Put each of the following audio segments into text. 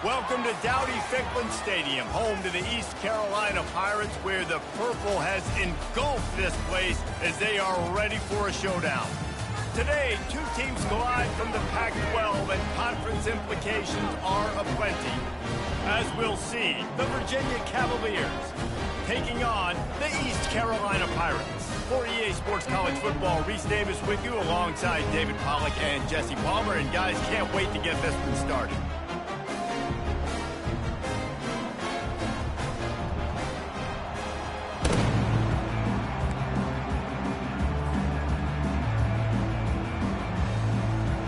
Welcome to Dowdy-Ficklen Stadium, home to the East Carolina Pirates, where the purple has engulfed this place as they are ready for a showdown. Today, two teams collide from the Pac-12, and conference implications are aplenty. As we'll see, the Virginia Cavaliers taking on the East Carolina Pirates. For EA Sports College Football, Reese Davis with you alongside David Pollack and Jesse Palmer. And guys, can't wait to get this one started.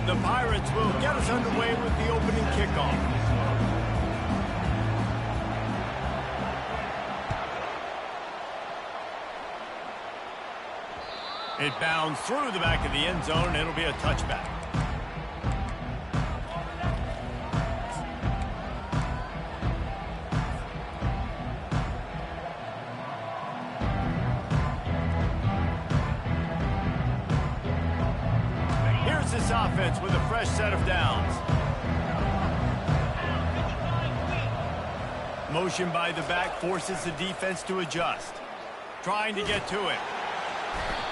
The Pirates will get us underway with the opening kickoff. It bounds through the back of the end zone, and it'll be a touchback. Here's this offense with a fresh set of downs. Motion by the back forces the defense to adjust. Trying to get to it.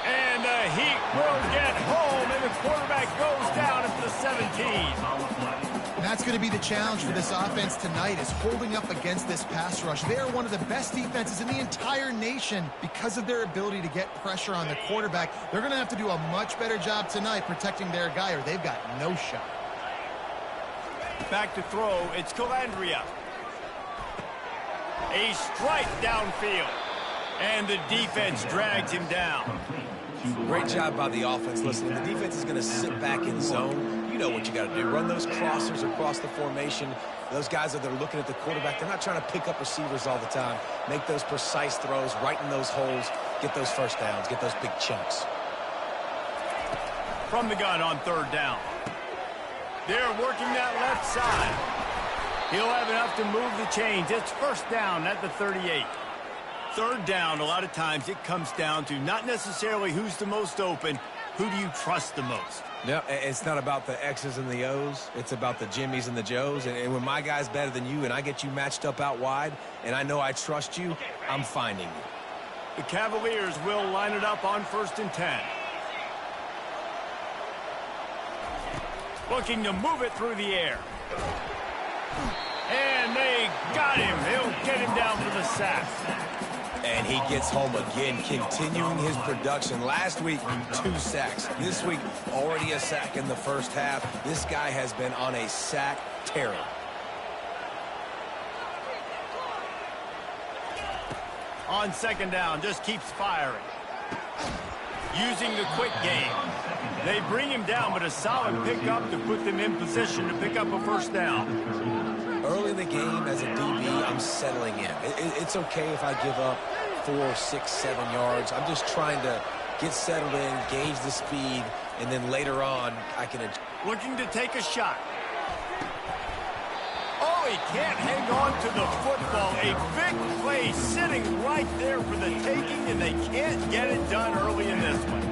And the heat will get home, and the quarterback goes down at the 17. That's going to be the challenge for this offense tonight, is holding up against this pass rush. They are one of the best defenses in the entire nation because of their ability to get pressure on the quarterback. They're going to have to do a much better job tonight protecting their guy, or they've got no shot. Back to throw, it's Calandria. A strike downfield, and the defense drags him down. Great job by the offense. Listen, the defense is going to sit back in zone. You know what you got to do. Run those crossers across the formation. Those guys that are looking at the quarterback, they're not trying to pick up receivers all the time. Make those precise throws, right in those holes, get those first downs, get those big chunks. From the gun on third down. They're working that left side. He'll have enough to move the chains. It's first down at the 38. Third down, a lot of times it comes down to not necessarily who's the most open, who do you trust the most? No, it's not about the X's and the O's. It's about the Jimmys and the Joes. And when my guy's better than you and I get you matched up out wide and I know I trust you, I'm finding you. The Cavaliers will line it up on 1st and 10. Looking to move it through the air. And they got him. They'll get him down for the sack. And he gets home again, continuing his production. Last week, 2 sacks. This week, already a sack in the first half. This guy has been on a sack terror. On 2nd down, just keeps firing. Using the quick game. They bring him down, but a solid pickup to put them in position to pick up a first down. Early in the game, as a DB, I'm settling in. It's okay if I give up 4, 6, 7 yards. I'm just trying to get settled in, gauge the speed, and then later on, I can... Looking to take a shot. Oh, he can't hang on to the football. A big play sitting right there for the taking, and they can't get it done early in this one.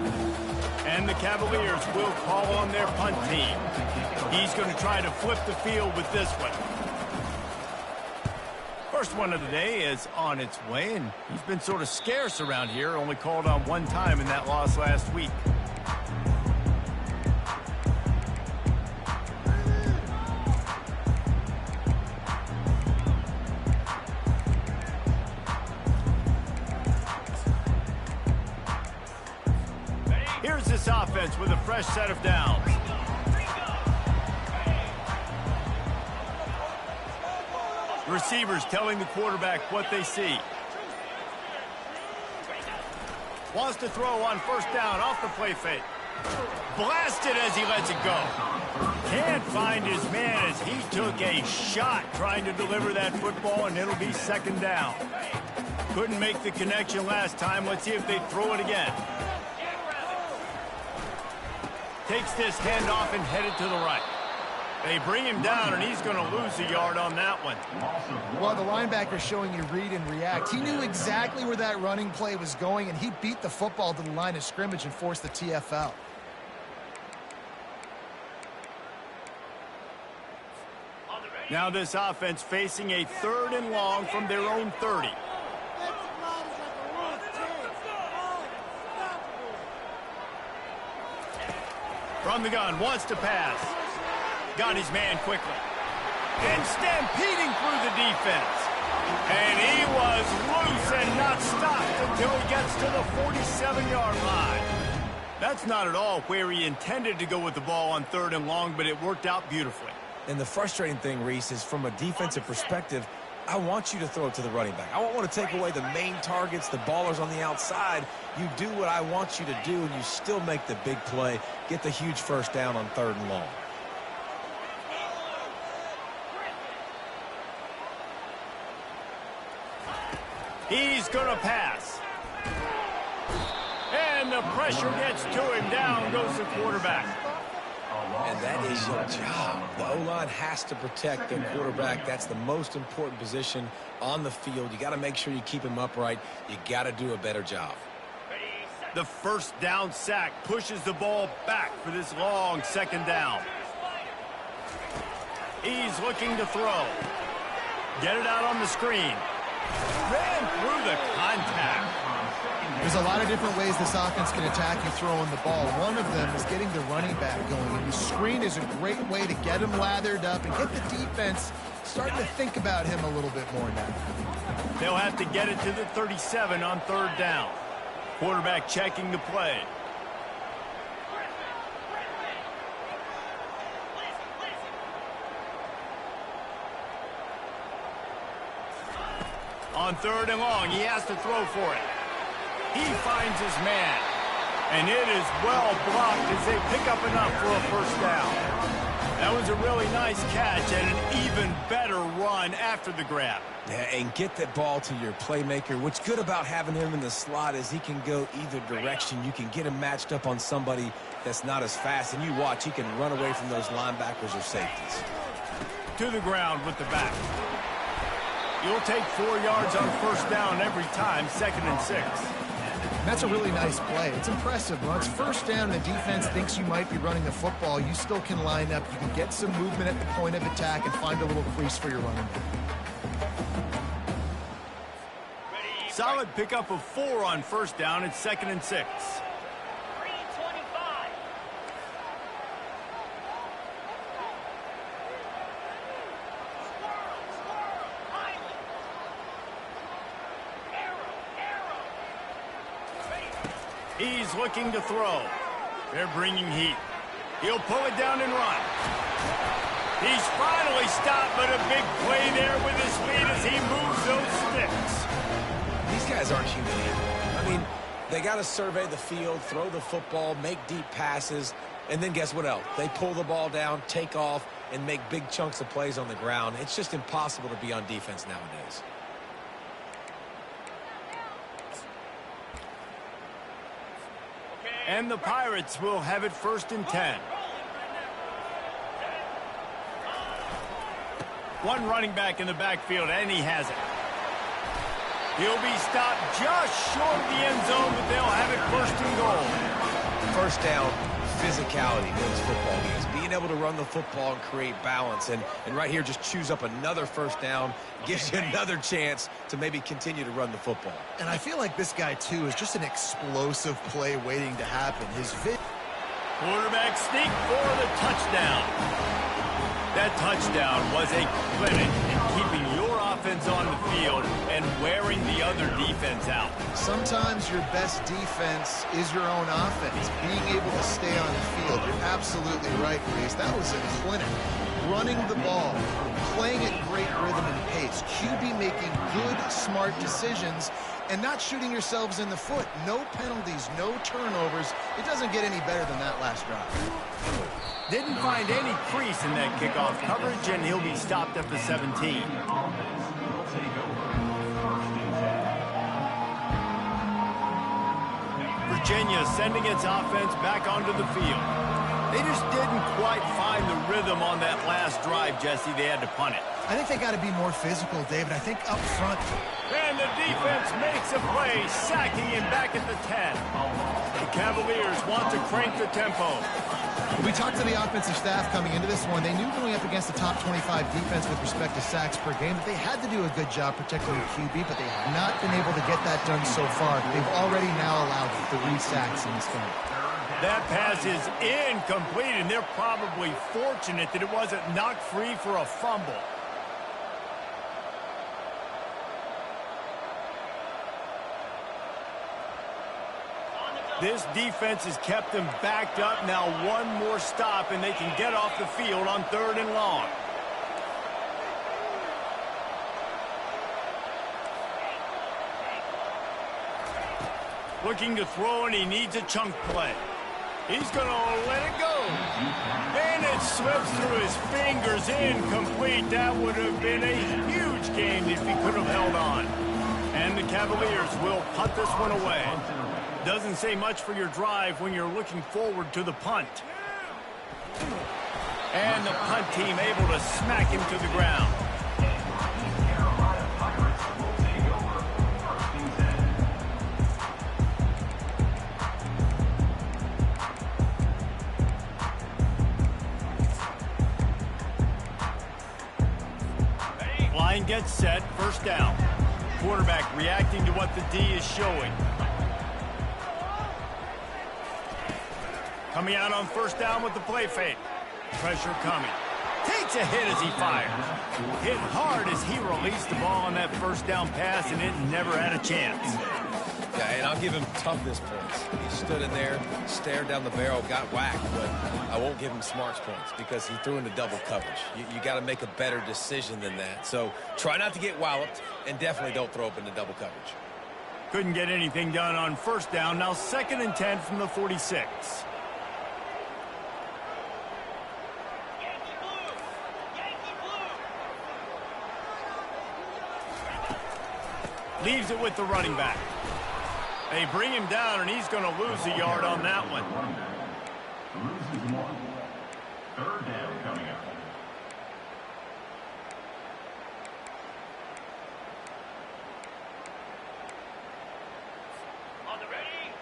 And the Cavaliers will call on their punt team. He's going to try to flip the field with this one. First one of the day is on its way, and he's been sort of scarce around here, only called on 1 time in that loss last week. Here's this offense with a fresh set of downs. Receivers telling the quarterback what they see. Wants to throw on 1st down off the play fake. Blasted as he lets it go. Can't find his man as he took a shot trying to deliver that football, and it'll be 2nd down. Couldn't make the connection last time. Let's see if they throw it again. Takes this handoff and headed to the right. They bring him down, and he's going to lose a yard on that one. Well, the linebacker's showing you read and react. He knew exactly where that running play was going, and he beat the football to the line of scrimmage and forced the TFL. Now this offense facing a 3rd and long from their own 30. From the gun, wants to pass. Got his man quickly. And stampeding through the defense. And he was loose and not stopped until he gets to the 47-yard line. That's not at all where he intended to go with the ball on 3rd and long, but it worked out beautifully. And the frustrating thing, Reese, is from a defensive perspective, I want you to throw it to the running back. I don't want to take away the main targets, the ballers on the outside. You do what I want you to do, and you still make the big play, get the huge first down on 3rd and long. He's going to pass. And the pressure gets to him. Down goes the quarterback. And that is your job. The O-line has to protect their quarterback. That's the most important position on the field. You got to make sure you keep him upright. You got to do a better job. The first down sack pushes the ball back for this long 2nd down. He's looking to throw. Get it out on the screen. Ran through the contact. There's a lot of different ways this offense can attack you throwing the ball. One of them is getting the running back going. And the screen is a great way to get him lathered up and get the defense starting to think about him a little bit more now. They'll have to get it to the 37 on 3rd down. Quarterback checking the play. On 3rd and long, he has to throw for it. He finds his man. And it is well blocked as they pick up enough for a first down. That was a really nice catch and an even better run after the grab. Yeah, and get that ball to your playmaker. What's good about having him in the slot is he can go either direction. You can get him matched up on somebody that's not as fast, and you watch, he can run away from those linebackers or safeties. To the ground with the back. You'll take 4 yards on first down every time, 2nd and 6. That's a really nice play. It's impressive. When it's first down and the defense thinks you might be running the football, you still can line up. You can get some movement at the point of attack and find a little crease for your running back. Solid pickup of 4 on first down. It's 2nd and 6. He's looking to throw. They're bringing heat. He'll pull it down and run. He's finally stopped, but a big play there with his feet as he moves those sticks. These guys aren't human anymore. I mean, they got to survey the field, throw the football, make deep passes, and then guess what else? They pull the ball down, take off, and make big chunks of plays on the ground. It's just impossible to be on defense nowadays. And the Pirates will have it 1st and 10. One running back in the backfield, and he has it. He'll be stopped just short of the end zone, but they'll have it 1st and goal. First down, physicality wins football games. Being able to run the football and create balance. And right here, just choose up another first down. Gives you another chance to maybe continue to run the football. And I feel like this guy, too, is just an explosive play waiting to happen. Quarterback sneak for the touchdown. That touchdown was a clinic in keeping your offense on the field and wearing the other defense out. Sometimes your best defense is your own offense, being able to stay on the field. You're absolutely right, Reese. That was a clinic. Running the ball, playing at great rhythm and pace, QB making good, smart decisions, and not shooting yourselves in the foot. No penalties, no turnovers. It doesn't get any better than that last drive. Didn't find any crease in that kickoff coverage, and he'll be stopped at the 17. Virginia sending its offense back onto the field. They just didn't quite find the rhythm on that last drive, Jesse. They had to punt it. I think they got to be more physical, David. I think up front. And the defense makes a play, sacking him back at the 10. The Cavaliers want to crank the tempo. We talked to the offensive staff coming into this one. They knew going up against the top 25 defense with respect to sacks per game that they had to do a good job protecting the QB, but they have not been able to get that done so far. They've already now allowed 3 sacks in this game. That pass is incomplete, and they're probably fortunate that it wasn't knocked free for a fumble. This defense has kept them backed up. Now one more stop, and they can get off the field on 3rd and long. Looking to throw, and he needs a chunk play. He's going to let it go. And it slips through his fingers, incomplete. That would have been a huge game if he could have held on. And the Cavaliers will punt this one away. Doesn't say much for your drive when you're looking forward to the punt. And the punt team able to smack him to the ground. Line gets set, 1st down. Quarterback reacting to what the D is showing. Coming out on 1st down with the play fake. Pressure coming. Takes a hit as he fires. Hit hard as he released the ball on that 1st down pass, and it never had a chance. Yeah, and I'll give him toughness points. He stood in there, stared down the barrel, got whacked, but I won't give him smarts points because he threw into double coverage. You got to make a better decision than that. So try not to get walloped, and definitely don't throw up into double coverage. Couldn't get anything done on 1st down. Now 2nd and 10 from the 46. Leaves it with the running back. They bring him down, and he's going to lose a yard on that one. Loses 1. 3rd down coming up. On the ready.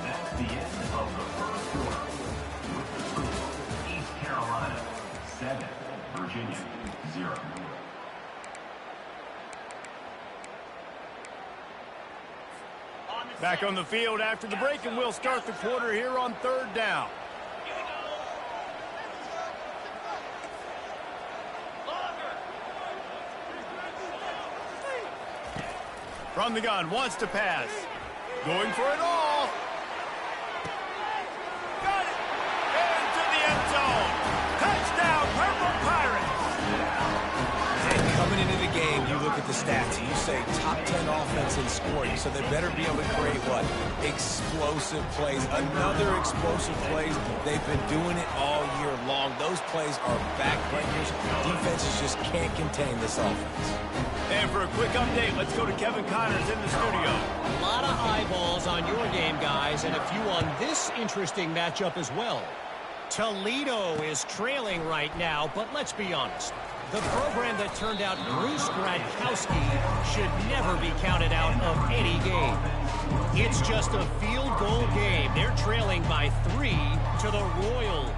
That's the end of the 1st quarter. East Carolina 7, Virginia 0. Back on the field after the break, and we'll start the quarter here on 3rd down. From the gun, wants to pass. Going for it all. Got it. Into the end zone. Touchdown, Purple Pirates. And coming into the game, you look at the stats, and you say top 10 offense in scoring, so they better be able to create what? Explosive plays. Another explosive plays. They've been doing it all year long. Those plays are backbreakers. Defenses just can't contain this offense. And for a quick update, let's go to Kevin Connors in the studio. A lot of eyeballs on your game, guys, and a few on this interesting matchup as well. Toledo is trailing right now, but let's be honest. The program that turned out Bruce Gradkowski should never be counted out of any game. It's just a field goal game. They're trailing by 3 to the Royals.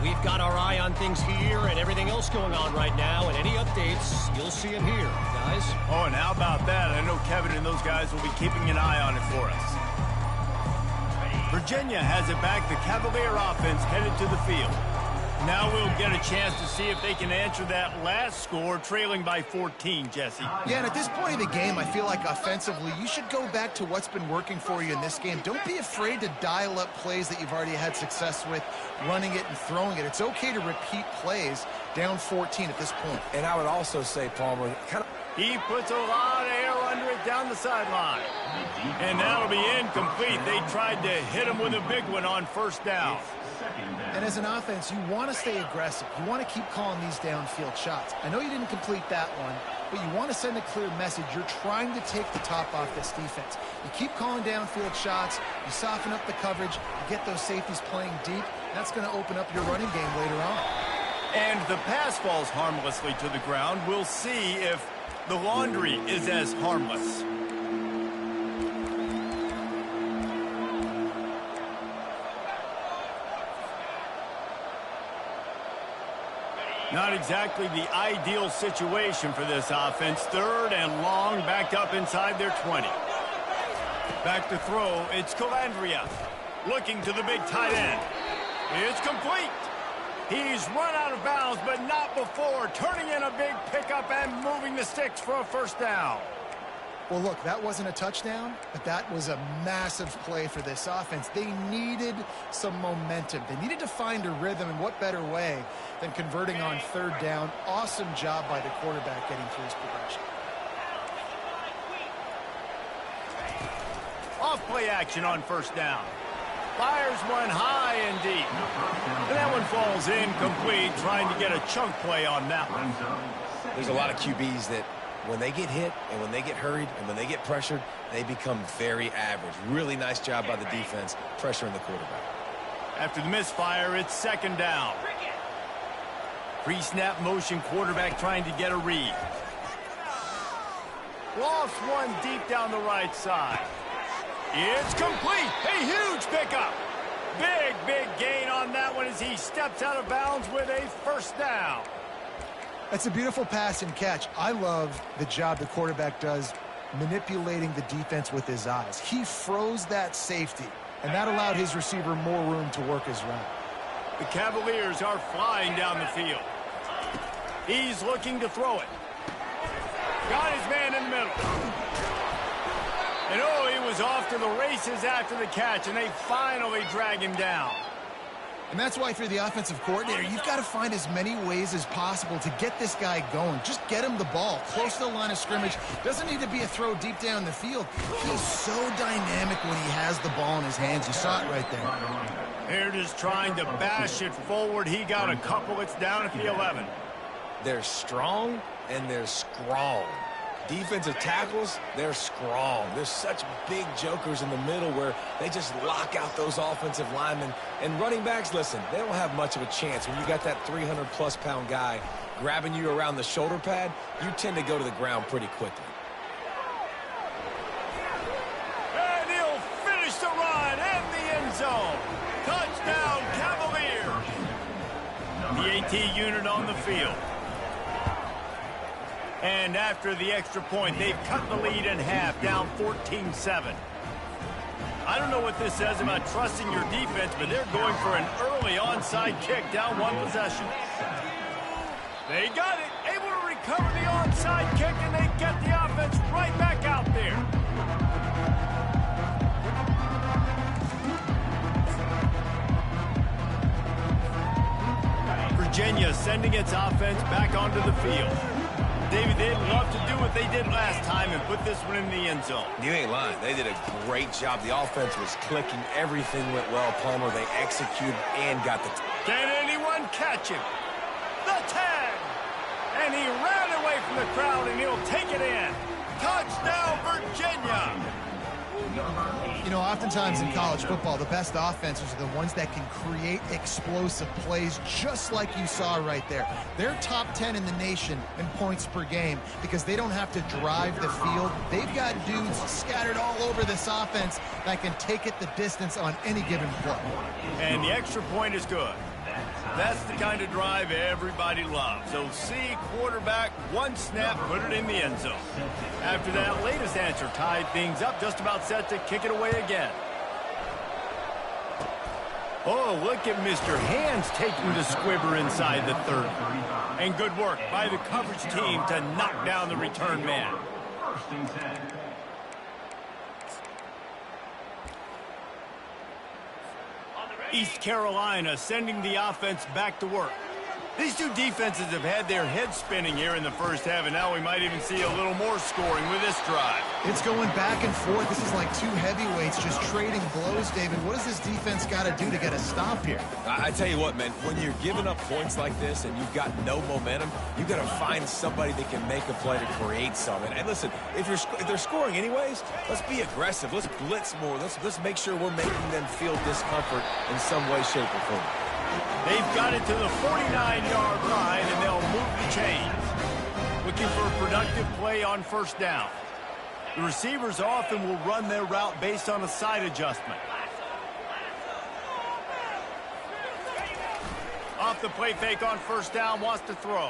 We've got our eye on things here and everything else going on right now, and any updates, you'll see them here, guys. Oh, and how about that? I know Kevin and those guys will be keeping an eye on it for us. Virginia has it back. The Cavalier offense headed to the field. Now we'll get a chance to see if they can answer that last score, trailing by 14, Jesse. Yeah, and at this point of the game, I feel like offensively, you should go back to what's been working for you in this game. Don't be afraid to dial up plays that you've already had success with, running it and throwing it. It's okay to repeat plays down 14 at this point. And I would also say, Palmer, He puts a lot of air under it down the sideline. And that'll be incomplete. They tried to hit him with a big one on 1st down. And as an offense, you want to stay aggressive. You want to keep calling these downfield shots. I know you didn't complete that one, but you want to send a clear message. You're trying to take the top off this defense. You keep calling downfield shots. You soften up the coverage. You get those safeties playing deep. That's going to open up your running game later on. And the pass falls harmlessly to the ground. We'll see if The laundry is as harmless. Not exactly the ideal situation for this offense. Third and long, backed up inside their 20. Back to throw, it's Calandria. Looking to the big tight end. It's complete. He's run out of bounds, but not before. Turning in a big pickup and moving the sticks for a first down. Well, look, that wasn't a touchdown, but that was a massive play for this offense. They needed some momentum. They needed to find a rhythm, and what better way than converting on third down. Awesome job by the quarterback getting through his progression. Off play action on first down. Fires one high and deep. And that one falls incomplete, trying to get a chunk play on that one. There's a lot of QBs that when they get hit and when they get hurried and when they get pressured, they become very average. Really nice job by the defense pressuring the quarterback. After the misfire, it's second down. Pre-snap motion, quarterback trying to get a read. Lost one deep down the right side. It's complete. A huge pickup. Big gain on that one as he steps out of bounds with a first down. That's a beautiful pass and catch. I love the job the quarterback does manipulating the defense with his eyes. He froze that safety, and that allowed his receiver more room to work his route. The Cavaliers are flying down the field. He's looking to throw it. Got his man in the middle. And oh, he was off to the races after the catch, and they finally drag him down. And that's why, if you're the offensive coordinator, you've got to find as many ways as possible to get this guy going. Just get him the ball close to the line of scrimmage. Doesn't need to be a throw deep down the field. He's so dynamic when he has the ball in his hands. You saw it right there. They're just trying to bash it forward. He got a couple. It's down at the 11. They're strong and they're strong. Defensive tackles, they're strong. There's such big jokers in the middle where they just lock out those offensive linemen. And running backs, listen, they don't have much of a chance. When you got that 300-plus pound guy grabbing you around the shoulder pad, you tend to go to the ground pretty quickly. And he'll finish the run in the end zone. Touchdown, Cavaliers. The AT unit on the field. And after the extra point, they've cut the lead in half, down 14-7. I don't know what this says about trusting your defense, but they're going for an early onside kick down one possession. They got it, able to recover the onside kick, and they get the offense right back out there. Virginia sending its offense back onto the field. David, they'd love to do what they did last time and put this one in the end zone. You ain't lying. They did a great job. The offense was clicking. Everything went well, Palmer. They executed and got the... Can anyone catch him? The 10! And he ran away from the crowd, and he'll take it in. Touchdown, Virginia! You know, oftentimes in college football, the best offenses are the ones that can create explosive plays, just like you saw right there. They're top 10 in the nation in points per game because they don't have to drive the field. They've got dudes scattered all over this offense that can take it the distance on any given play. And the extra point is good. That's the kind of drive everybody loves. So see, quarterback, one snap, put it in the end zone. After that latest answer tied things up, just about set to kick it away again. Oh, look at Mr. Hands taking the squibber inside the 30. And good work by the coverage team to knock down the return man. East Carolina sending the offense back to work. These two defenses have had their heads spinning here in the first half, and now we might even see a little more scoring with this drive. It's going back and forth. This is like two heavyweights just trading blows, David. What does this defense got to do to get a stop here? I tell you what, man, when you're giving up points like this and you've got no momentum, you've got to find somebody that can make a play to create something. And listen, if they're scoring anyways, let's be aggressive. Let's blitz more. Let's make sure we're making them feel discomfort in some way, shape, or form. They've got it to the 49-yard line, and they'll move the chains. looking for a productive play on first down. The receivers often will run their route based on a side adjustment. Off the play fake on first down, wants to throw.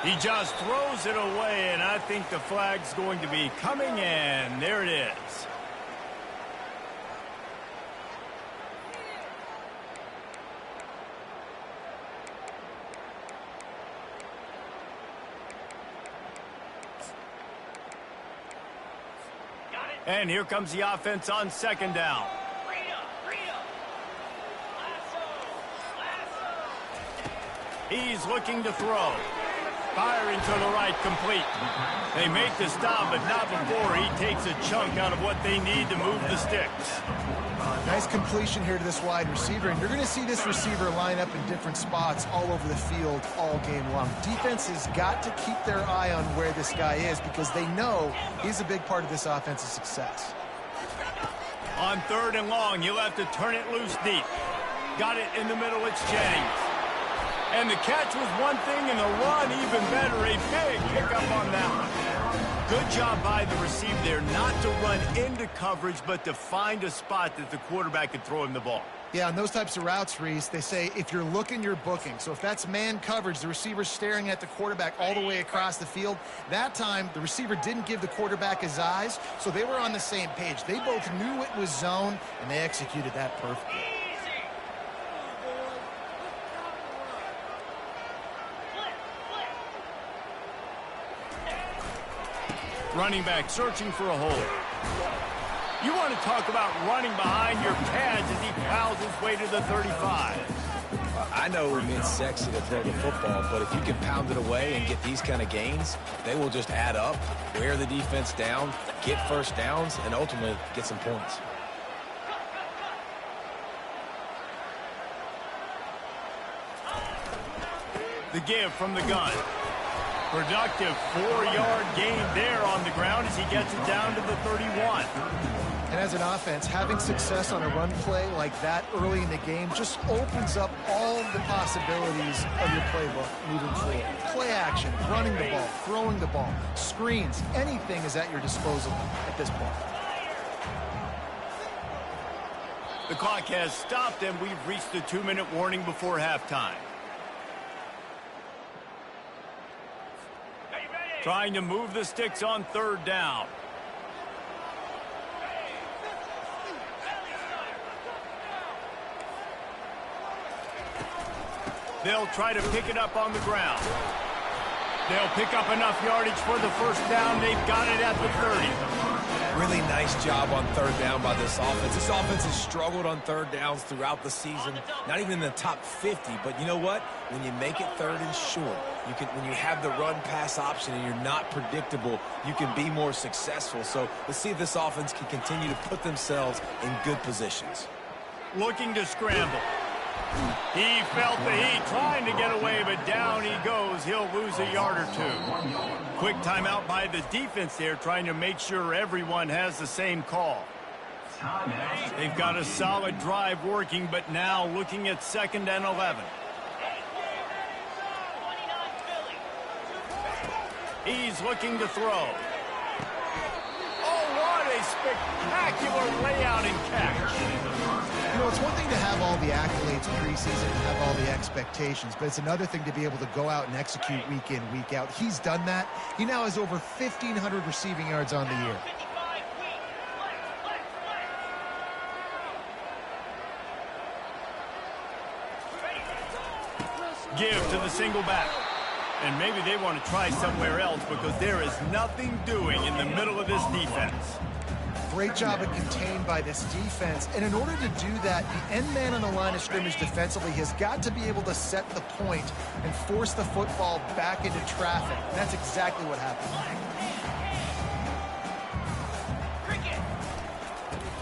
He just throws it away, and I think the flag's going to be coming in. There it is. And here comes the offense on second down. He's looking to throw. Firing to the right, complete. They make the stop, but not before he takes a chunk out of what they need to move the sticks. Nice completion here to this wide receiver, and you're going to see this receiver line up in different spots all over the field all game long. Defense has got to keep their eye on where this guy is because they know he's a big part of this offense's success. On third and long, he'll have to turn it loose deep. Got it in the middle, it's Jennings. And the catch was one thing, and the run even better. A big pickup on that one. Good job by the receiver there not to run into coverage, but to find a spot that the quarterback could throw him the ball. Yeah, on those types of routes, Reese, they say if you're looking, you're booking. So if that's man coverage, the receiver's staring at the quarterback all the way across the field. That time, the receiver didn't give the quarterback his eyes, so they were on the same page. They both knew it was zone, and they executed that perfectly. Running back searching for a hole. You want to talk about running behind your pads as he plows his way to the 35. I know it's sexy to throw the football, but if you can pound it away and get these kind of gains, they will just add up, wear the defense down, get first downs, and ultimately get some points. The give from the gun. Productive 4-yard gain there on the ground as he gets it down to the 31. And as an offense, having success on a run play like that early in the game just opens up all the possibilities of your playbook moving forward. Play action, running the ball, throwing the ball, screens, anything is at your disposal at this point. The clock has stopped, and we've reached the 2-minute warning before halftime. Trying to move the sticks on third down. They'll try to pick it up on the ground. They'll pick up enough yardage for the first down. They've got it at the 30. Really nice job on third down by this offense. This offense has struggled on third downs throughout the season. Not even in the top 50, but you know what? When you make it third and short, when you have the run-pass option and you're not predictable, you can be more successful. So let's see if this offense can continue to put themselves in good positions. Looking to scramble. He felt the heat trying to get away, but down he goes. He'll lose a yard or two. Quick timeout by the defense there, trying to make sure everyone has the same call. They've got a solid drive working, but now looking at 2nd and 11. He's looking to throw. Oh, what a spectacular layout and catch. You know, it's one thing to have all the accolades preseason and have all the expectations, but it's another thing to be able to go out and execute week in, week out. He's done that. He now has over 1,500 receiving yards on the year. Give to the single back. And maybe they want to try somewhere else because there is nothing doing in the middle of this defense. Great job of contained by this defense. And in order to do that, the end man on the line of scrimmage defensively has got to be able to set the point and force the football back into traffic. And that's exactly what happened.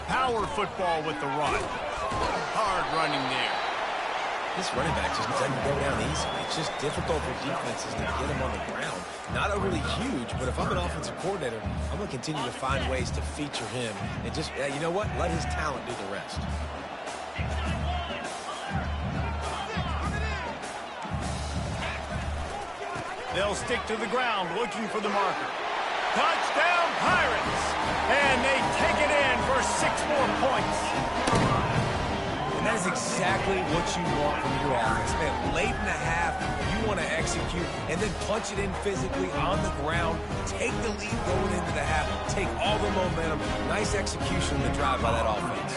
Power football with the run. Hard running there. This running back just doesn't go down easily. It's just difficult for defenses to get him on the ground. Not overly huge, but if I'm an offensive coordinator, I'm going to continue to find ways to feature him and just, you know what, let his talent do the rest. They'll stick to the ground looking for the marker. Touchdown, Pirates! And they take it in for 6 more points. And that is exactly what you want from your offense, man. Late in the half, you want to execute and then punch it in physically on the ground. Take the lead going into the half. Take all the momentum. Nice execution on the drive by that offense.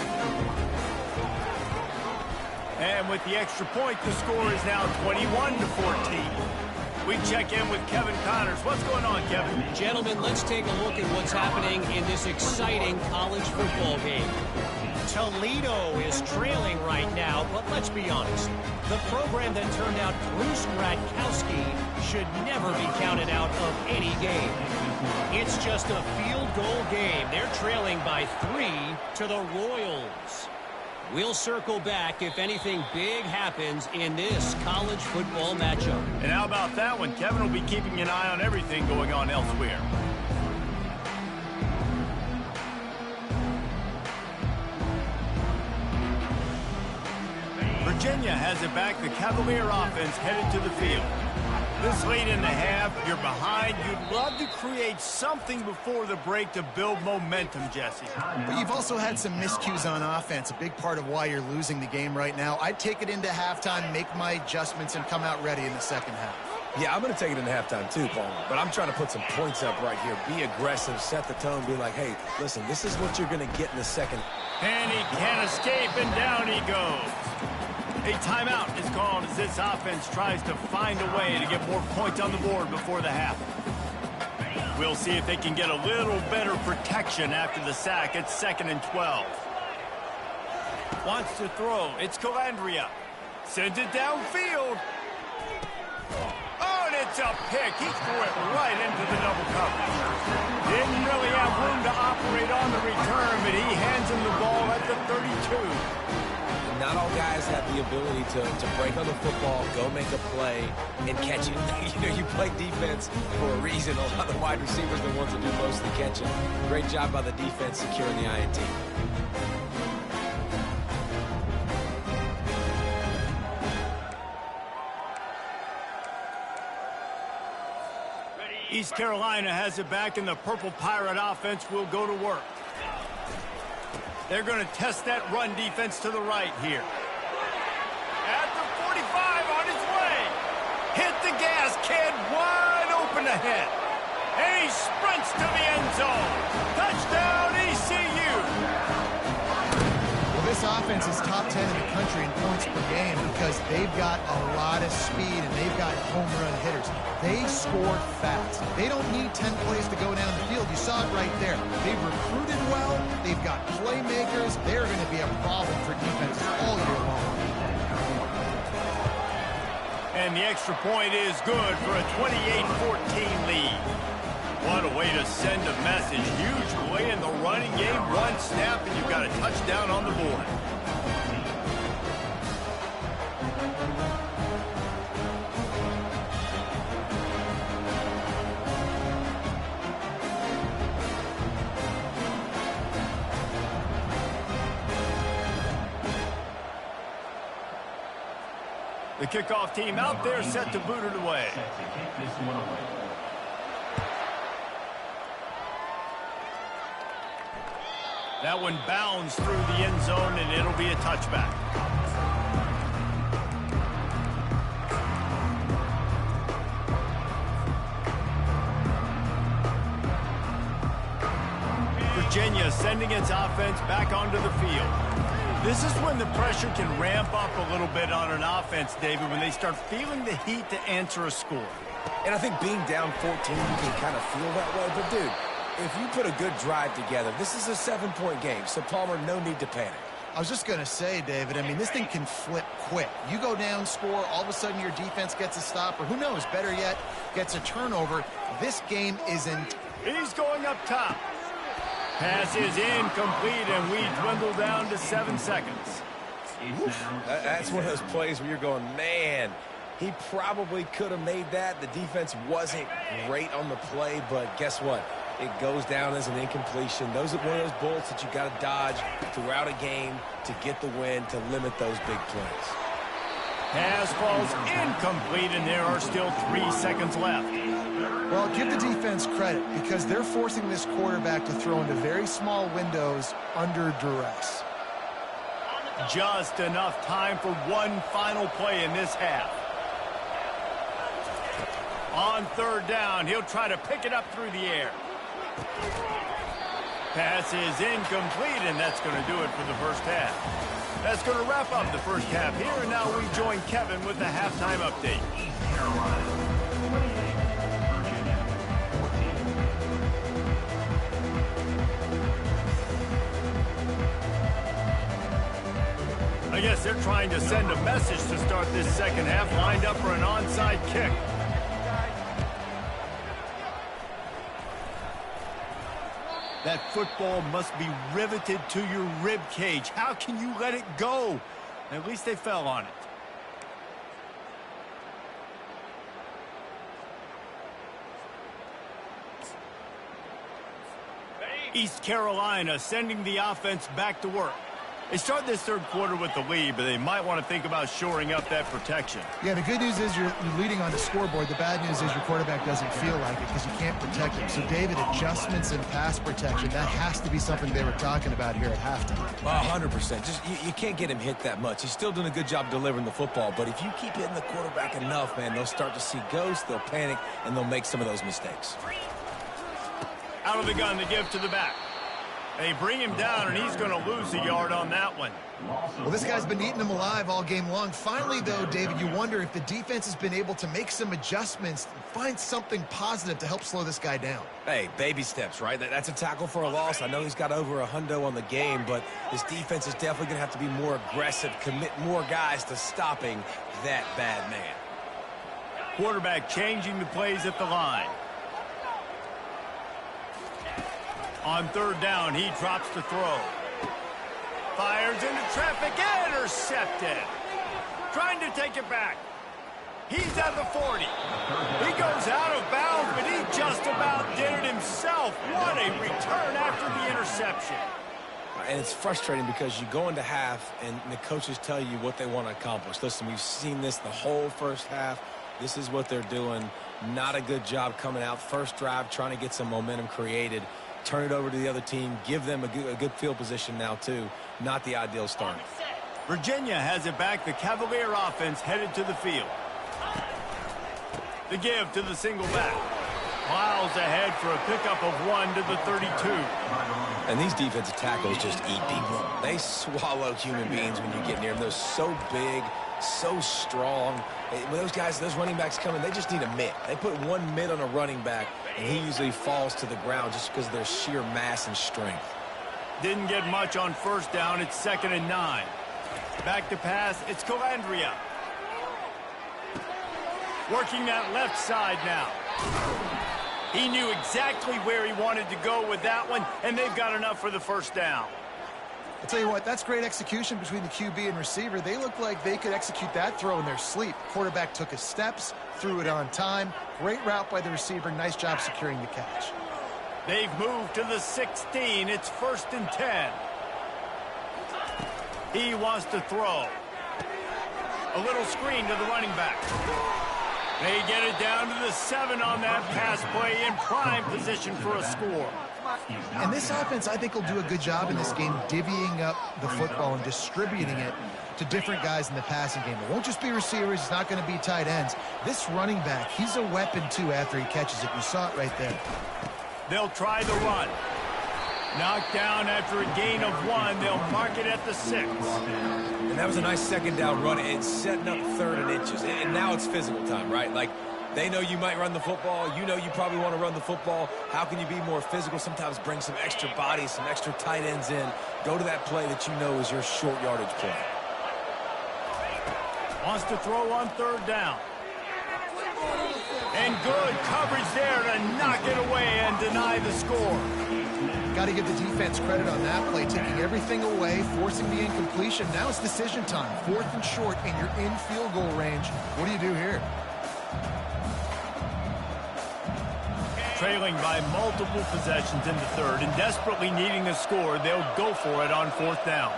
And with the extra point, the score is now 21-14. We check in with Kevin Connors. What's going on, Kevin? Gentlemen, let's take a look at what's happening in this exciting college football game. Toledo is trailing right now, but let's be honest. The program that turned out Bruce Gradkowski should never be counted out of any game. It's just a field goal game. They're trailing by 3 to the Royals. We'll circle back if anything big happens in this college football matchup. And how about that one? Kevin will be keeping an eye on everything going on elsewhere. Virginia has it back. The Cavalier offense headed to the field. This late in the half, you're behind. You'd love to create something before the break to build momentum, Jesse. But you've also had some miscues on offense, a big part of why you're losing the game right now. I'd take it into halftime, make my adjustments, and come out ready in the second half. Yeah, I'm going to take it into halftime too, Paul. But I'm trying to put some points up right here. Be aggressive, set the tone, be like, hey, listen, this is what you're going to get in the second. And he can't escape, and down he goes. A timeout is called as this offense tries to find a way to get more points on the board before the half. We'll see if they can get a little better protection after the sack. It's 2nd and 12. Wants to throw. It's Calandria. Sends it downfield. Oh, and it's a pick. He threw it right into the double coverage. Didn't really have room to operate on the return, but he hands him the ball at the 32. Not all guys have the ability to break on the football, go make a play, and catch it. You know, you play defense for a reason. A lot of the wide receivers are the ones that do most of the catching. Great job by the defense securing the INT. East Carolina has it back, and the Purple Pirate offense will go to work. They're going to test that run defense to the right here. At the 45 on his way. Hit the gas, kid. Wide open ahead. And he sprints to the end zone. Touchdown, ECU. Well, this offense is top 10 in the country in points per game because they've got a lot of speed and they've got home run hitters. They scored fast. They don't need 10 plays to go down the field. You saw it right there. They've recruited well. They've got playmakers. They're going to be a problem for defenses all year long. And the extra point is good for a 28-14 lead. What a way to send a message. Huge play in the running game. One snap, and you've got a touchdown on the board. The kickoff team out there set to boot it away. That one bounds through the end zone, and it'll be a touchback. Virginia sending its offense back onto the field. This is when the pressure can ramp up a little bit on an offense, David, when they start feeling the heat to answer a score. And I think being down 14, you can kind of feel that way. But, dude, if you put a good drive together, this is a 7-point game. So, Palmer, no need to panic. I was just going to say, David, I mean, this thing can flip quick. You go down, score, all of a sudden your defense gets a stop, or who knows, better yet, gets a turnover. This game isn't. He's going up top. Pass is incomplete, and we dwindle down to 7 seconds. That's one of those plays where you're going, man, he probably could have made that. The defense wasn't great on the play, but guess what? It goes down as an incompletion. Those are one of those bullets that you got to dodge throughout a game to get the win, to limit those big plays. Pass falls incomplete, and there are still 3 seconds left. Well, give the defense credit because they're forcing this quarterback to throw into very small windows under duress. Just enough time for one final play in this half. On third down, he'll try to pick it up through the air. Pass is incomplete, and that's going to do it for the first half. That's going to wrap up the first half here, and now we join Kevin with the halftime update. Carolina 28, Virginia 14. I guess they're trying to send a message to start this second half, lined up for an onside kick. That football must be riveted to your rib cage. How can you let it go? At least they fell on it. East Carolina sending the offense back to work. They start this third quarter with the lead, but they might want to think about shoring up that protection. Yeah, the good news is you're leading on the scoreboard. The bad news is your quarterback doesn't feel like it because you can't protect him. So, David, adjustments in pass protection, that has to be something they were talking about here at halftime. 100%. Just you can't get him hit that much. He's still doing a good job delivering the football, but if you keep hitting the quarterback enough, man, they'll start to see ghosts, they'll panic, and they'll make some of those mistakes. Out of the gun to give to the back. They bring him down, and he's going to lose a yard on that one. Well, this guy's been eating them alive all game long. Finally, though, David, you wonder if the defense has been able to make some adjustments, find something positive to help slow this guy down. Hey, baby steps, right? That's a tackle for a loss. I know he's got over $100 on the game, but this defense is definitely going to have to be more aggressive, commit more guys to stopping that bad man. Quarterback changing the plays at the line. On third down, he drops to throw. Fires into traffic, intercepted. Trying to take it back. He's at the 40. He goes out of bounds, but he just about did it himself. What a return after the interception. And it's frustrating because you go into half and the coaches tell you what they want to accomplish. Listen, we've seen this the whole first half. This is what they're doing. Not a good job coming out. First drive, trying to get some momentum created. Turn it over to the other team. Give them a good field position now, too. Not the ideal start. Virginia has it back. The Cavalier offense headed to the field. The give to the single back. Miles ahead for a pickup of 1 to the 32. And these defensive tackles just eat people. They swallow human beings when you get near them. They're so big, so strong. When those guys, those running backs come in, they just need a mitt. They put one mitt on a running back, and he usually falls to the ground just because of their sheer mass and strength. Didn't get much on first down. It's 2nd and 9. Back to pass. It's Calandria. Working that left side now. He knew exactly where he wanted to go with that one, and they've got enough for the first down. I'll tell you what, that's great execution between the QB and receiver. They look like they could execute that throw in their sleep. Quarterback took his steps, threw it on time. Great route by the receiver. Nice job securing the catch. They've moved to the 16. It's 1st and 10. He wants to throw. A little screen to the running back. They get it down to the 7 on that pass play in prime position for a score. And this offense, I think, will do a good job in this game divvying up the football and distributing it to different guys in the passing game. It won't just be receivers. It's not going to be tight ends. This running back, he's a weapon, too, after he catches it. You saw it right there. They'll try the run. Knocked down after a gain of 1. They'll mark it at the 6. And that was a nice second down run. It's setting up 3rd and inches. And now it's physical time, right? Like, they know you might run the football. You know you probably want to run the football. How can you be more physical? Sometimes bring some extra bodies, some extra tight ends in. Go to that play that you know is your short yardage play. Wants to throw on 3rd down. And good coverage there to knock it away and deny the score. Got to give the defense credit on that play, taking everything away, forcing the incompletion. Now it's decision time. 4th and short, and you're in field goal range. What do you do here? Trailing by multiple possessions in the 3rd and desperately needing the score, they'll go for it on 4th down.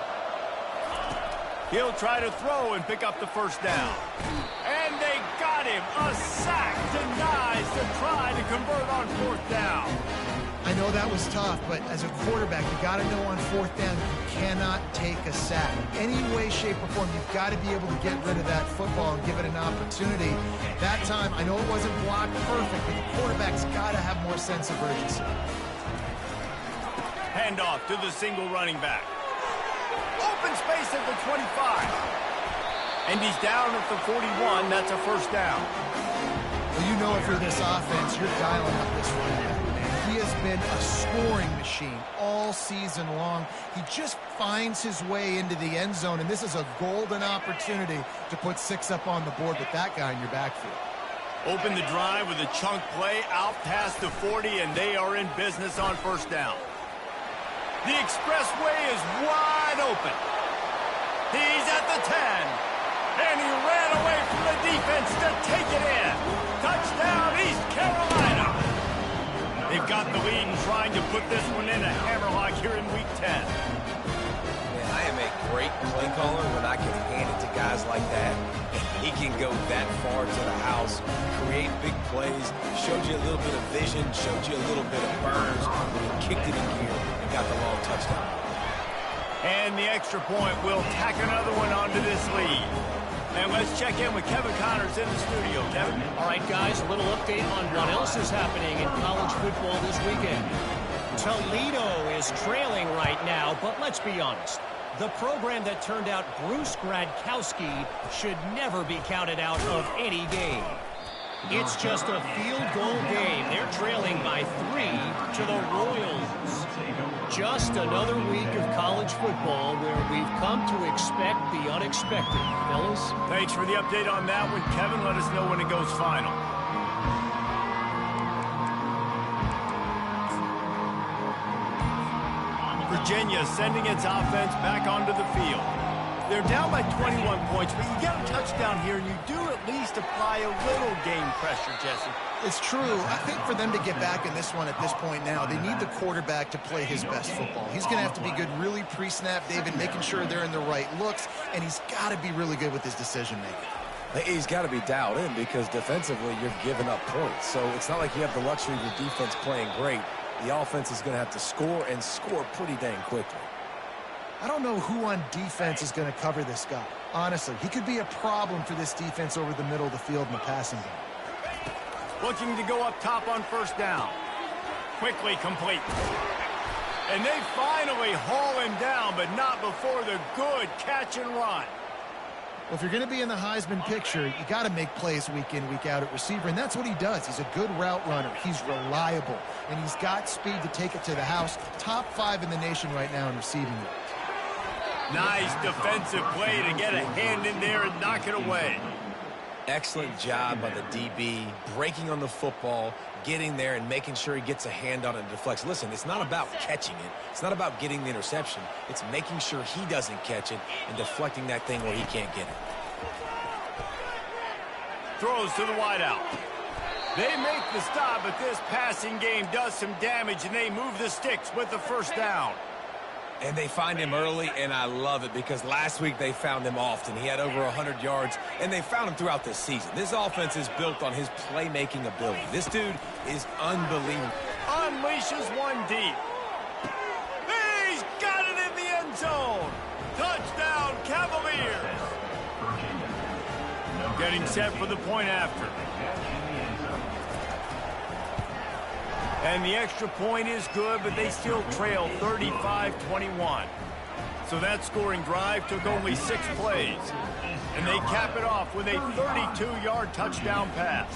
He'll try to throw and pick up the first down. And they got him. A sack denies the try to convert on fourth down. I know that was tough, but as a quarterback, you got to know on fourth down, you cannot take a sack. Any way, shape, or form, you've got to be able to get rid of that football and give it an opportunity. That time, I know it wasn't blocked perfect, but the quarterback's got to have more sense of urgency. Handoff to the single running back. Open space at the 25. And he's down at the 41. That's a first down. Well, you know if you're this offense, you're dialing up this running back. He has been a scoring machine all season long. He just finds his way into the end zone, and this is a golden opportunity to put 6 up on the board with that guy in your backfield. Open the drive with a chunk play out past the 40, and they are in business on first down. The expressway is wide open. He's at the 10, and he ran away from the defense to take it in. Touchdown, East Carolina. They've got the lead and trying to put this one in a hammerlock here in Week 10. Man, I am a great play caller when I can hand it to guys like that. He can go that far to the house, create big plays, showed you a little bit of vision, showed you a little bit of burners when he kicked it in gear and got the long touchdown. And the extra point will tack another one onto this lead. And let's check in with Kevin Connors in the studio. Kevin? All right, guys, a little update on what else is happening in college football this weekend. Toledo is trailing right now, but let's be honest. The program that turned out Bruce Gradkowski should never be counted out of any game. It's just a field goal game. They're trailing by 3 to the Royals. Just another week of college football where we've come to expect the unexpected. Fellas? Thanks for the update on that one, Kevin. Let us know when it goes final. Virginia sending its offense back onto the field. They're down by 21 points, but you get a touchdown here, and you do at least apply a little game pressure, Jesse. It's true. I think for them to get back in this one at this point now, they need the quarterback to play his best football. He's going to have to be good really pre-snap, David, making sure they're in the right looks, and he's got to be really good with his decision-making. He's got to be dialed in because defensively you're giving up points. So it's not like you have the luxury of your defense playing great. The offense is going to have to score and score pretty dang quickly. I don't know who on defense is going to cover this guy. Honestly, he could be a problem for this defense over the middle of the field in the passing game. Looking to go up top on first down. Quickly complete. And they finally haul him down, but not before the good catch and run. Well, if you're going to be in the Heisman picture, you got to make plays week in, week out at receiver, and that's what he does. He's a good route runner. He's reliable, and he's got speed to take it to the house. Top 5 in the nation right now in receiving yards. Nice defensive play to get a hand in there and knock it away. Excellent job by the DB, breaking on the football, getting there and making sure he gets a hand on it and deflects. Listen, it's not about catching it. It's not about getting the interception. It's making sure he doesn't catch it and deflecting that thing where he can't get it. Throws to the wideout. They make the stop, but this passing game does some damage, and they move the sticks with the first down. And they find him early, and I love it because last week they found him often. He had over 100 yards, and they found him throughout the season. This offense is built on his playmaking ability. This dude is unbelievable. Unleashes one deep. He's got it in the end zone. Touchdown, Cavaliers. Getting set for the point after. And the extra point is good, but they still trail 35-21. So that scoring drive took only 6 plays. And they cap it off with a 32-yard touchdown pass.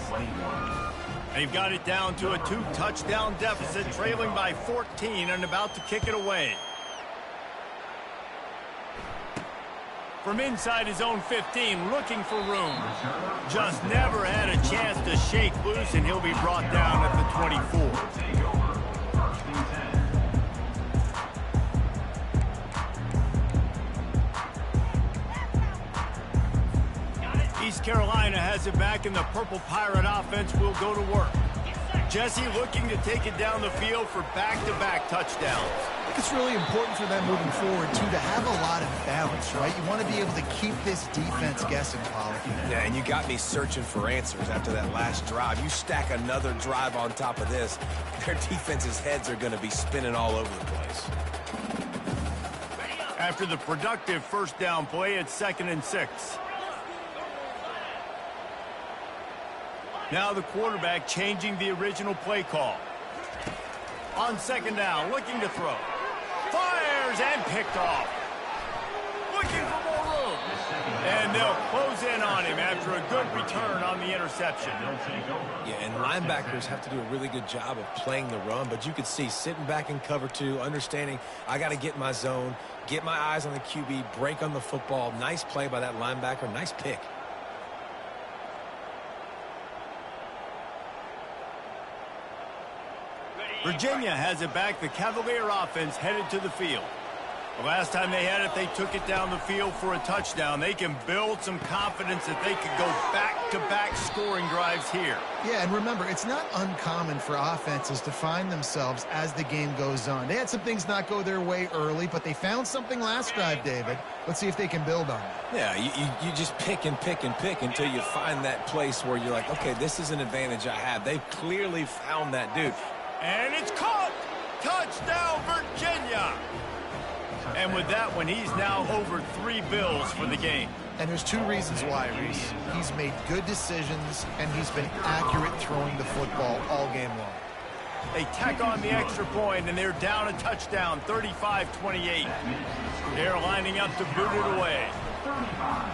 They've got it down to a 2-touchdown deficit, trailing by 14 and about to kick it away. From inside his own 15, looking for room. Just never had a chance to shake loose, and he'll be brought down at the 24. East Carolina has it back, and the Purple Pirate offense will go to work. Jesse looking to take it down the field for back-to-back touchdowns. think it's really important for them moving forward, too, to have a lot of balance, right? You want to be able to keep this defense guessing, Paulie. Yeah, and you got me searching for answers after that last drive. You stack another drive on top of this, their defense's heads are going to be spinning all over the place. After the productive first down play, it's 2nd and 6. Now the quarterback changing the original play call. On 2nd down, looking to throw. Fires and picked off. Looking for more room. And they'll close in on him after a good return on the interception. Yeah, and linebackers have to do a really good job of playing the run, but you could see sitting back in cover 2, understanding I got to get in my zone, get my eyes on the QB, break on the football. Nice play by that linebacker. Nice pick. Virginia has it back. The Cavalier offense headed to the field. The last time they had it, they took it down the field for a touchdown. They can build some confidence that they could go back-to-back scoring drives here. Yeah, and remember, it's not uncommon for offenses to find themselves as the game goes on. They had some things not go their way early, but they found something last drive, David. Let's see if they can build on it. Yeah, you just pick and pick and pick until you find that place where you're like, okay, this is an advantage I have. They've clearly found that dude. And it's caught! Touchdown, Virginia! And with that one, he's now over 3 bills for the game. And there's 2 reasons why, Reese. He's made good decisions, and he's been accurate throwing the football all game long. They tack on the extra point, and they're down a touchdown, 35-28. They're lining up to boot it away. 35,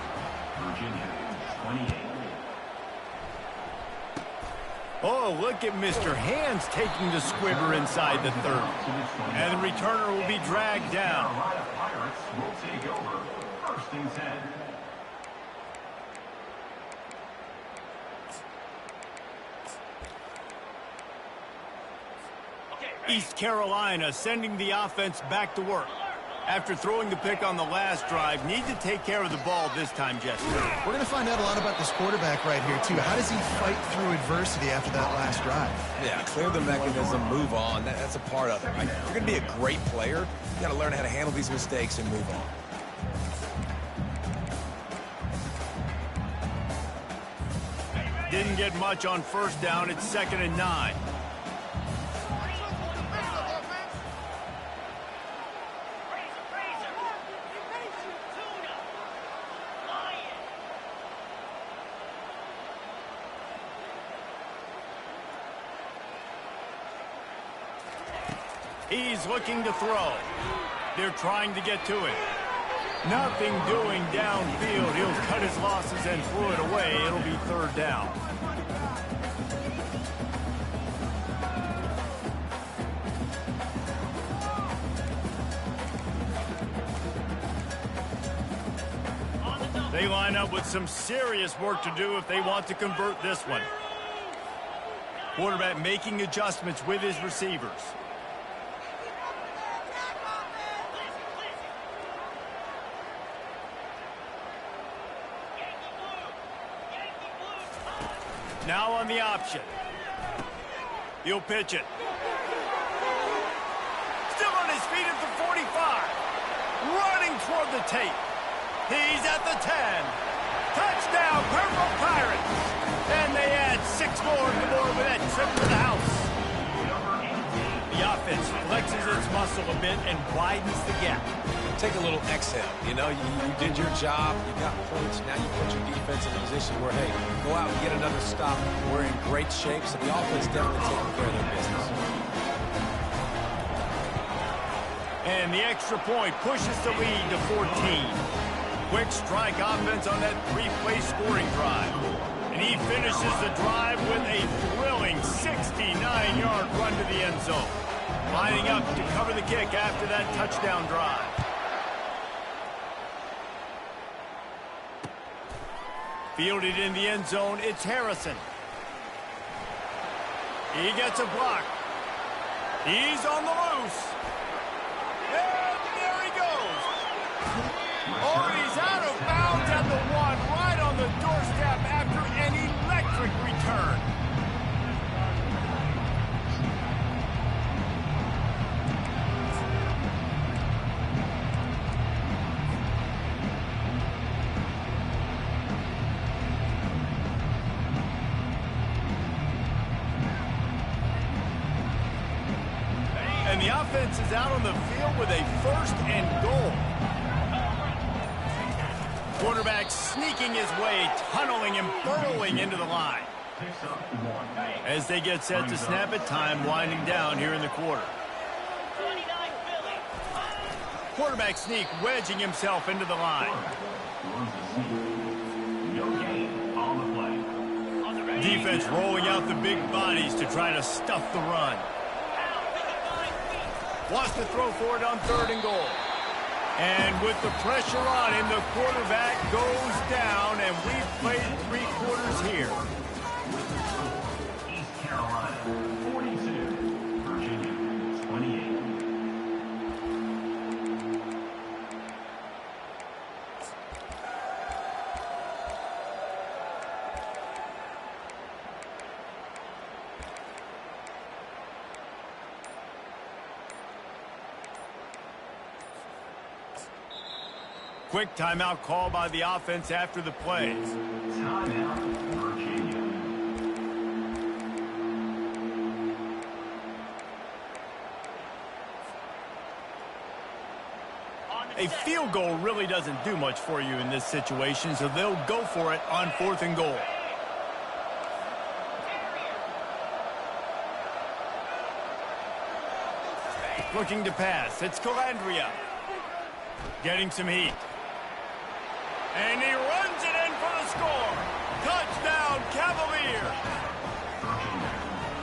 Virginia, 28. Oh, look at Mr. Hands taking the squibber inside the 30. And the returner will be dragged down. Pirates will take over. First and 10. East Carolina sending the offense back to work. After throwing the pick on the last drive, need to take care of the ball this time, Jesse. We're going to find out a lot about this quarterback right here, too. How does he fight through adversity after that last drive? Yeah, clear the mechanism, move on. That's a part of it, right? If you're going to be a great player, you got to learn how to handle these mistakes and move on. Didn't get much on first down. It's 2nd and 9. He's looking to throw. They're trying to get to it. Nothing doing downfield. He'll cut his losses and throw it away. It'll be 3rd down. They line up with some serious work to do if they want to convert this one. Quarterback making adjustments with his receivers. Now on the option. He'll pitch it. Still on his feet at the 45. Running toward the tape. He's at the 10. Touchdown, Purple Pirates. And they add 6 more to the board with that trip to the house. The offense flexes its muscle a bit and widens the gap. Take a little exhale. You know, you did your job. You got points. Now you put your defense in a position where, hey, go out and get another stop. We're in great shape, so the offense definitely taking care of their business. And the extra point pushes the lead to 14. Quick strike offense on that 3-play scoring drive. And he finishes the drive with a thrilling 69-yard run to the end zone. Lining up to cover the kick after that touchdown drive. Fielded in the end zone, it's Harrison. He gets a block. He's on the loose. And there he goes. Oh, he's out of bounds at the 1, right on the doorstep after an electric return. offense is out on the field with a 1st and goal. Quarterback sneaking his way, tunneling and burrowing into the line. As they get set to snap it, time winding down here in the quarter. Quarterback sneak, wedging himself into the line. Defense rolling out the big bodies to try to stuff the run. Wants to throw for it on 3rd and goal. And with the pressure on him, the quarterback goes down, and we've played 3 quarters here. East Carolina, 42. Virginia, 28. Quick timeout call by the offense after the play. Timeout, Virginia. A field goal really doesn't do much for you in this situation, so they'll go for it on 4th and goal. Looking to pass. It's Calandria. Getting some heat. And he runs it in for the score. Touchdown, Cavaliers.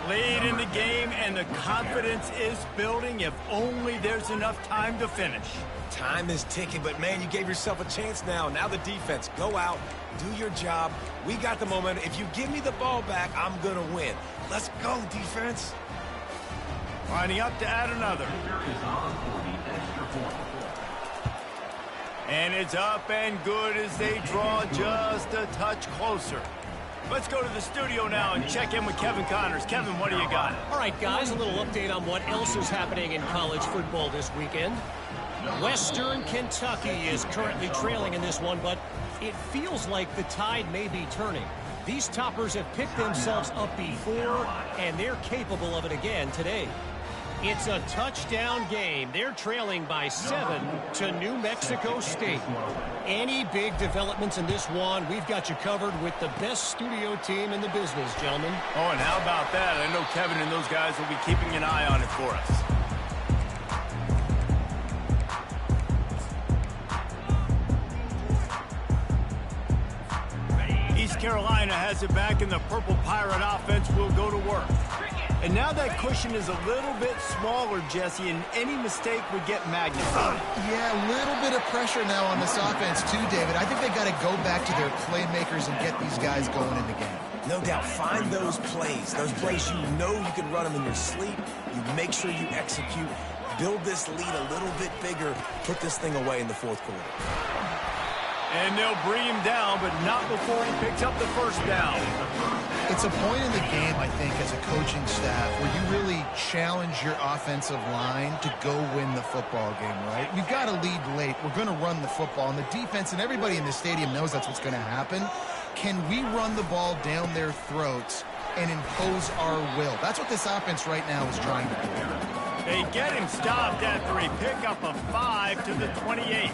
Lead in the game, and the confidence is building if only there's enough time to finish. Time is ticking, but, man, you gave yourself a chance now. Now the defense, go out, do your job. We got the momentum. If you give me the ball back, I'm going to win. Let's go, defense. Lining up to add another. And it's up and good as they draw just a touch closer. Let's go to the studio now and check in with Kevin Connors. Kevin, what do you got? All right, guys, a little update on what else is happening in college football this weekend. Western Kentucky is currently trailing in this one, but it feels like the tide may be turning. These toppers have picked themselves up before, and they're capable of it again today. It's a touchdown game. They're trailing by 7 to New Mexico State. Any big developments in this one, we've got you covered with the best studio team in the business, gentlemen. Oh, and how about that? I know Kevin and those guys will be keeping an eye on it for us. East Carolina has it back, and the Purple Pirate offense will go to work. And now that cushion is a little bit smaller, Jesse, and any mistake would get magnified. Yeah, a little bit of pressure now on this offense too, David. I think they got to go back to their playmakers and get these guys going in the game. No doubt, find those plays you know you can run them in your sleep. You make sure you execute, build this lead a little bit bigger, put this thing away in the 4th quarter. And they'll bring him down, but not before he picks up the 1st down. It's a point in the game, I think, as a coaching staff, where you really challenge your offensive line to go win the football game, right? We've got to lead late. We're going to run the football, and the defense and everybody in the stadium knows that's what's going to happen. Can we run the ball down their throats and impose our will? That's what this offense right now is trying to do. They get him stopped after a pickup of 5 to the 28.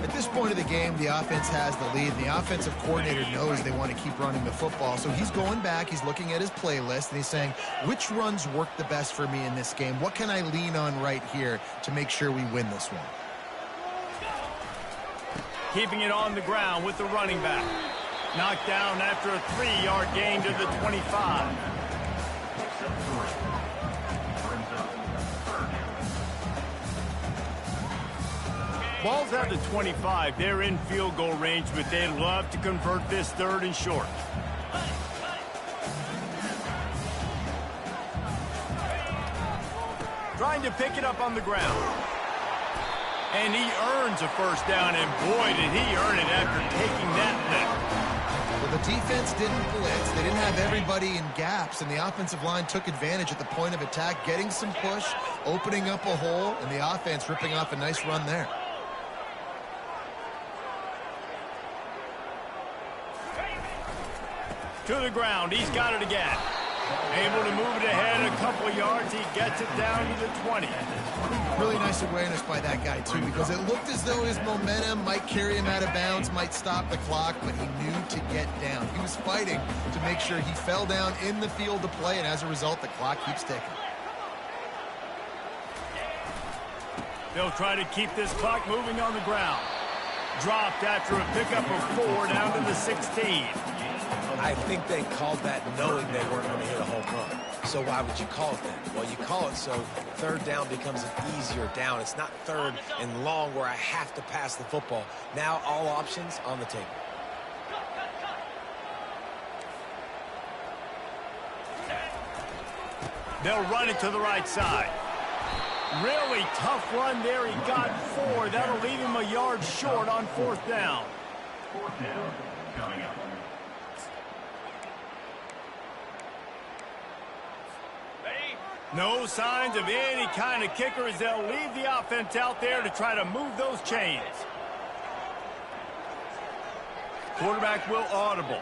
At this point of the game, the offense has the lead. The offensive coordinator knows they want to keep running the football. So he's going back, he's looking at his playlist, and he's saying, which runs work the best for me in this game? What can I lean on right here to make sure we win this one? Keeping it on the ground with the running back. Knocked down after a 3-yard gain to the 25. Ball's at the 25. They're in field goal range, but they'd love to convert this 3rd and short. Trying to pick it up on the ground. And he earns a 1st down, and boy, did he earn it after taking that lift. Well, the defense didn't blitz. They didn't have everybody in gaps, and the offensive line took advantage at the point of attack, getting some push, opening up a hole, and the offense ripping off a nice run there. To the ground. He's got it again. Able to move it ahead a couple of yards. He gets it down to the 20. Really nice awareness by that guy, too, because it looked as though his momentum might carry him out of bounds, might stop the clock, but he knew to get down. He was fighting to make sure he fell down in the field to play, and as a result, the clock keeps ticking. They'll try to keep this clock moving on the ground. Dropped after a pickup of 4 down to the 16. I think they called that knowing they weren't going to hit a home run. So why would you call it that? Well, you call it so third down becomes an easier down. It's not third and long where I have to pass the football. Now all options on the table. They'll run it to the right side. Really tough run there. He got 4. That'll leave him a yard short on 4th down. 4th down coming up. No signs of any kind of kicker as they'll leave the offense out there to try to move those chains. Quarterback will audible.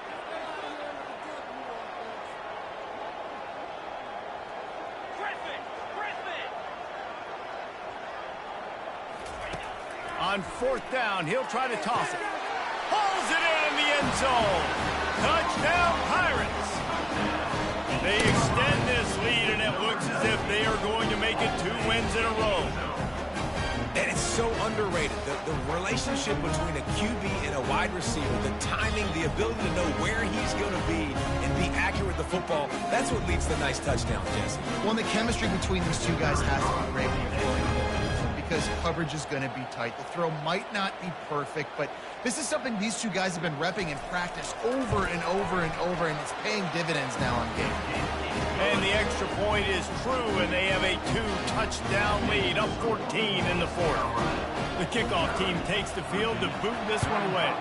On 4th down, he'll try to toss it. Pulls it in the end zone. Touchdown, Pirates. They extend this lead, and it looks as if they are going to make it 2 wins in a row. And it's so underrated. The relationship between a QB and a wide receiver, the timing, the ability to know where he's going to be and be accurate with the football, that's what leads to nice touchdowns, Jesse. Well, the chemistry between these two guys has to be great because coverage is going to be tight. The throw might not be perfect, but this is something these two guys have been repping in practice over and over and over, and it's paying dividends now on game. And the extra point is true, and they have a 2-touchdown lead, up 14 in the 4th. The kickoff team takes the field to boot this one away.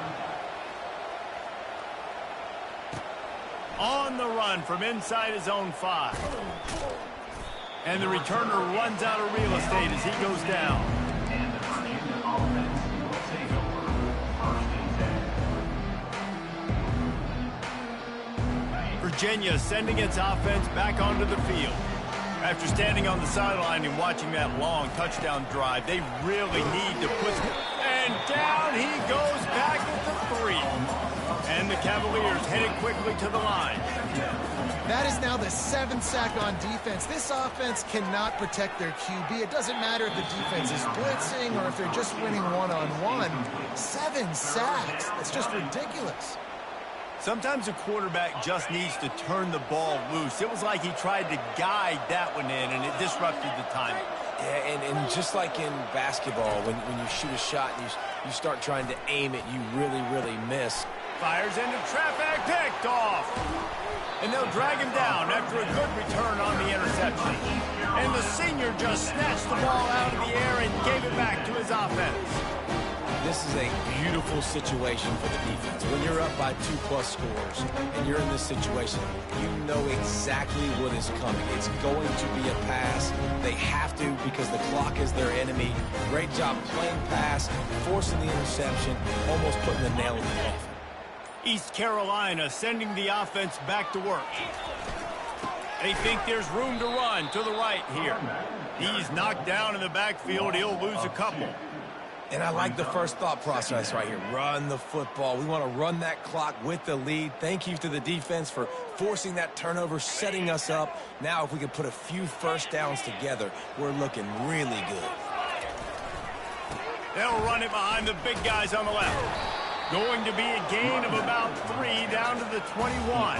On the run from inside his own 5. And the returner runs out of real estate as he goes down. And the Virginia offense will take over 1st and 10. Virginia sending its offense back onto the field. After standing on the sideline and watching that long touchdown drive, they really need to put... And down he goes back at the 3. And the Cavaliers headed quickly to the line. That is now the 7th sack on defense. This offense cannot protect their QB. It doesn't matter if the defense is blitzing or if they're just winning one-on-one. 7 sacks. That's just ridiculous. Sometimes a quarterback just needs to turn the ball loose. It was like he tried to guide that one in, and it disrupted the timing. Yeah, and just like in basketball, when you shoot a shot and you start trying to aim it, you really miss. Fires into traffic, picked off. And they'll drag him down after a good return on the interception. And the senior just snatched the ball out of the air and gave it back to his offense. This is a beautiful situation for the defense. When you're up by 2+ scores and you're in this situation, you know exactly what is coming. It's going to be a pass. They have to because the clock is their enemy. Great job playing pass, forcing the interception, almost putting the nail in the coffin. East Carolina sending the offense back to work. They think there's room to run to the right here. He's knocked down in the backfield. He'll lose a couple. And I like the first thought process right here. Run the football. We want to run that clock with the lead. Thank you to the defense for forcing that turnover, setting us up. Now if we can put a few first downs together, we're looking really good. They'll run it behind the big guys on the left. Going to be a gain of about 3 down to the 21.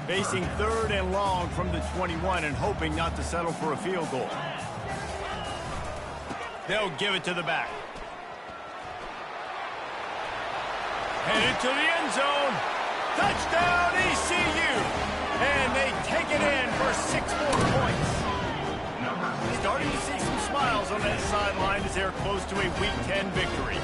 Facing 3rd and long from the 21 and hoping not to settle for a field goal. They'll give it to the back. Headed to the end zone. Touchdown ECU. And they take it in for 6 more points. Starting to see some smiles on that sideline as they're close to a Week 10 victory.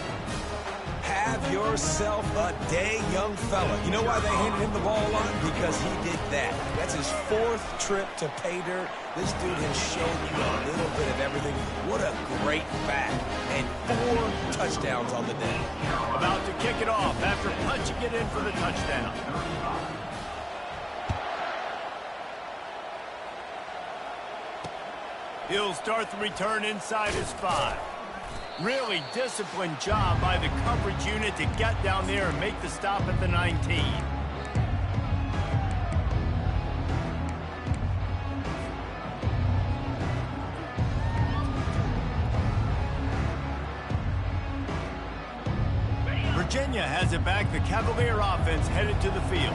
Have yourself a day, young fella. You know why they handed him the ball a lot? Because he did that. That's his 4th trip to pay dirt. This dude has shown you a little bit of everything. What a great back. And 4 touchdowns on the day. About to kick it off after punching it in for the touchdown. He'll start the return inside his 5. Really disciplined job by the coverage unit to get down there and make the stop at the 19. Virginia has it back. The Cavalier offense headed to the field.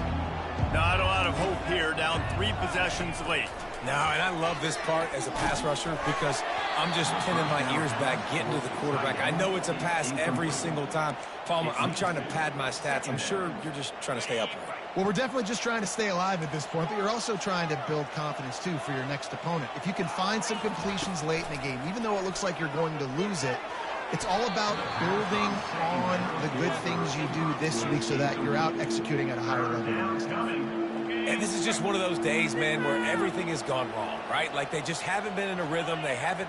Not a lot of hope here, down 3 possessions late. No, and I love this part as a pass rusher because I'm just pinning my ears back, getting to the quarterback. I know it's a pass every single time. Palmer, I'm trying to pad my stats. I'm sure you're just trying to stay upright. Well, we're definitely just trying to stay alive at this point, but you're also trying to build confidence, too, for your next opponent. If you can find some completions late in the game, even though it looks like you're going to lose it, it's all about building on the good things you do this week so that you're out executing at a higher level next time. And this is just one of those days, man, where everything has gone wrong, right? Like they just haven't been in a rhythm. They haven't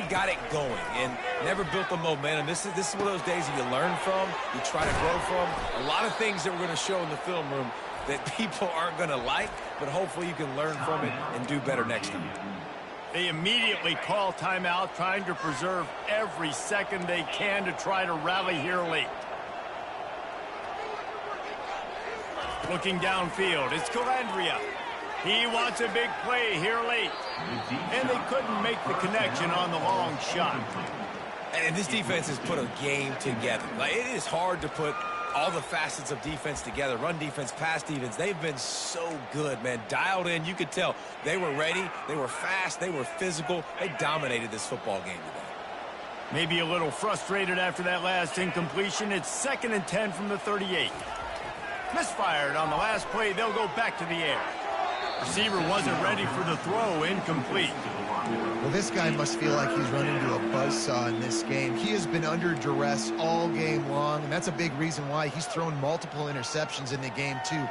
got it going and never built the momentum. This is one of those days that you learn from, you try to grow from. A lot of things that we're going to show in the film room that people aren't going to like, but hopefully you can learn from it and do better next time. They immediately call timeout, trying to preserve every second they can to try to rally here late. Looking downfield, it's Calandria. He wants a big play here late. And they couldn't make the connection on the long shot. And this defense has put a game together. Like, it is hard to put all the facets of defense together. Run defense, pass defense. They've been so good, man. Dialed in. You could tell they were ready. They were fast. They were physical. They dominated this football game today. Maybe a little frustrated after that last incompletion. It's 2nd and 10 from the 38. Misfired on the last play. They'll go back to the air. Receiver wasn't ready for the throw. Incomplete. Well, this guy must feel like he's run into a buzzsaw in this game. He has been under duress all game long, and that's a big reason why he's thrown multiple interceptions in the game, too.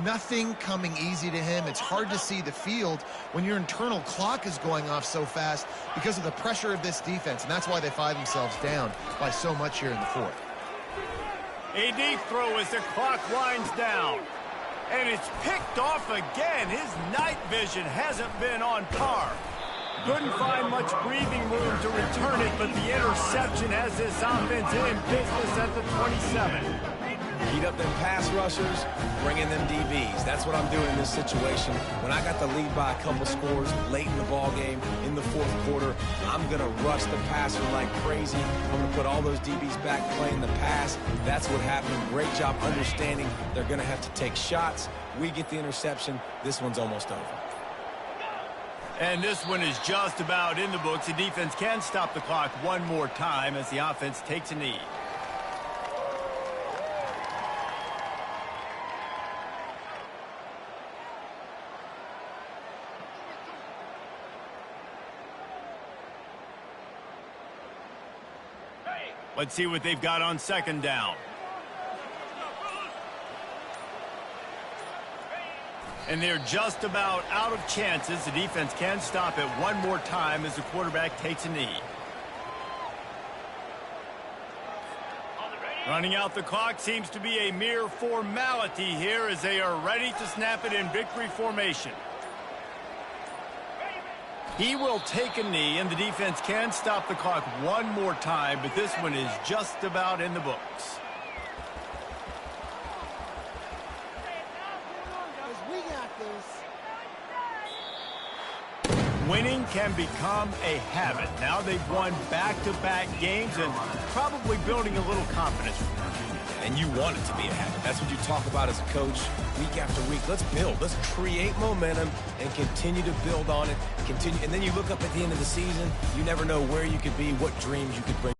Nothing coming easy to him. It's hard to see the field when your internal clock is going off so fast because of the pressure of this defense, and that's why they find themselves down by so much here in the 4th. A deep throw as the clock winds down. And it's picked off again. His night vision hasn't been on par. Couldn't find much breathing room to return it, but the interception has this offense in business at the 27. Heat up them pass rushers, bring in them DBs. That's what I'm doing in this situation. When I got the lead by a couple scores late in the ball game, in the 4th quarter, I'm going to rush the passer like crazy. I'm going to put all those DBs back playing the pass. That's what happened. Great job understanding they're going to have to take shots. We get the interception. This one's almost over. And this one is just about in the books. The defense can stop the clock one more time as the offense takes a knee. Let's see what they've got on 2nd down. And they're just about out of chances. The defense can stop it one more time as the quarterback takes a knee. Running out the clock seems to be a mere formality here as they are ready to snap it in victory formation. He will take a knee, and the defense can stop the clock one more time, but this one is just about in the books. Winning can become a habit. Now they've won back-to-back games and probably building a little confidence. And you want it to be a habit. That's what you talk about as a coach week after week. Let's build. Let's create momentum and continue to build on it. And then you look up at the end of the season, you never know where you could be, what dreams you could bring.